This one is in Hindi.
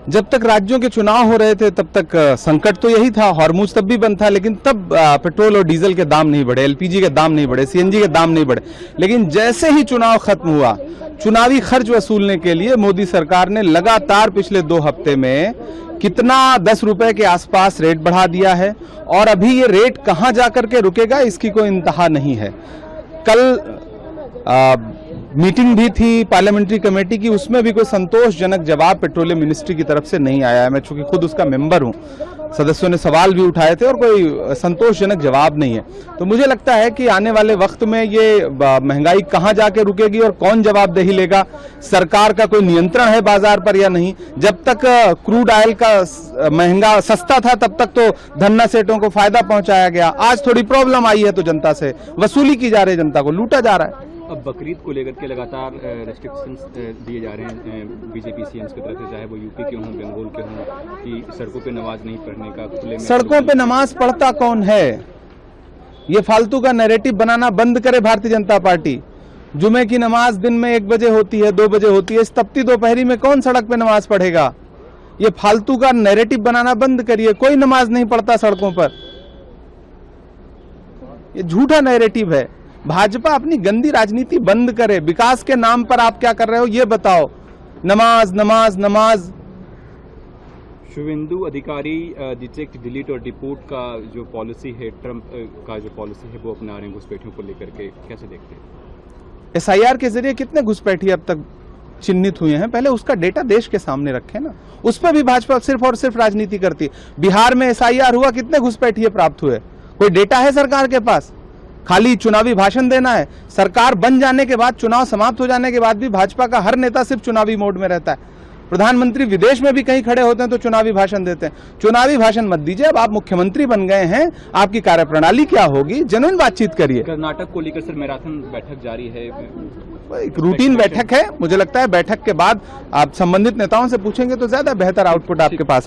जब तक राज्यों के चुनाव हो रहे थे तब तक संकट तो यही था, हॉर्मुज तब भी बंद था, लेकिन तब पेट्रोल और डीजल के दाम नहीं बढ़े, एलपीजी के दाम नहीं बढ़े, सीएनजी के दाम नहीं बढ़े। लेकिन जैसे ही चुनाव खत्म हुआ, चुनावी खर्च वसूलने के लिए मोदी सरकार ने लगातार पिछले 2 हफ्ते में कितना 10 रुपए के आसपास रेट बढ़ा दिया है, और अभी ये रेट कहां जाकर के रुकेगा इसकी कोई इंतहा नहीं है। कल मीटिंग भी थी पार्लियामेंट्री कमेटी की, उसमें भी कोई संतोषजनक जवाब पेट्रोलियम मिनिस्ट्री की तरफ से नहीं आया है। मैं चूंकि खुद उसका मेंबर हूं, सदस्यों ने सवाल भी उठाए थे और कोई संतोषजनक जवाब नहीं है। तो मुझे लगता है कि आने वाले वक्त में ये महंगाई कहां जाके रुकेगी और कौन जवाबदेही लेगा, सरकार का कोई नियंत्रण है बाजार पर या नहीं। जब तक क्रूड ऑयल का महंगा सस्ता था तब तक तो धन्ना सेठों को फायदा पहुंचाया गया। आज थोड़ी प्रॉब्लम आई है तो जनता से वसूली की जा रही है, जनता को लूटा जा रहा है। अब बकरीद को लेकर के लगातार रेस्ट्रिक्शंस दिए जा रहे हैं बीजेपी सीएम्स की तरफ से, चाहे वो यूपी के हों, बंगाल के हों, कि सड़कों पे नमाज नहीं पढ़ने का, खुले में सड़कों पे नमाज पढ़ता कौन है? ये फालतू का नैरेटिव बनाना बंद करे भारतीय जनता पार्टी। जुमे की नमाज दिन में 1 बजे होती है, 2 बजे होती है, इस तपती दोपहरी में कौन सड़क पे नमाज पढ़ेगा? ये फालतू का नैरेटिव बनाना बंद करिए। कोई नमाज नहीं पढ़ता सड़कों पर, ये झूठा नैरेटिव है। भाजपा अपनी गंदी राजनीति बंद करे। विकास के नाम पर आप क्या कर रहे हो ये बताओ। नमाज नमाज नमाज। शुभेंदु अधिकारी डिटेक्ट, डिलीट और डिपोर्ट का जो पॉलिसी है, ट्रंप का जो पॉलिसी है, वो अपना रहे हैं घुसपैठियों को लेकर के, कैसे देखते हैं? एसआईआर के जरिए कितने घुसपैठी अब तक चिन्हित हुए हैं? पहले उसका डेटा देश के सामने रखें ना। उस पर भी भाजपा सिर्फ और सिर्फ राजनीति करती है। बिहार में एसआईआर हुआ, कितने घुसपैठिए प्राप्त हुए? कोई डेटा है सरकार के पास? खाली चुनावी भाषण देना है। सरकार बन जाने के बाद, चुनाव समाप्त हो जाने के बाद भी भाजपा का हर नेता सिर्फ चुनावी मोड में रहता है। प्रधानमंत्री विदेश में भी कहीं खड़े होते हैं तो चुनावी भाषण देते हैं। चुनावी भाषण मत दीजिए। अब आप मुख्यमंत्री बन गए हैं, आपकी कार्यप्रणाली क्या होगी? जेन्युइन बातचीत करिए। कर्नाटक को लेकर सर मैराथन बैठक जारी है, एक रूटीन बैठक है। मुझे लगता है बैठक के बाद आप संबंधित नेताओं से पूछेंगे तो ज्यादा बेहतर आउटपुट आपके पास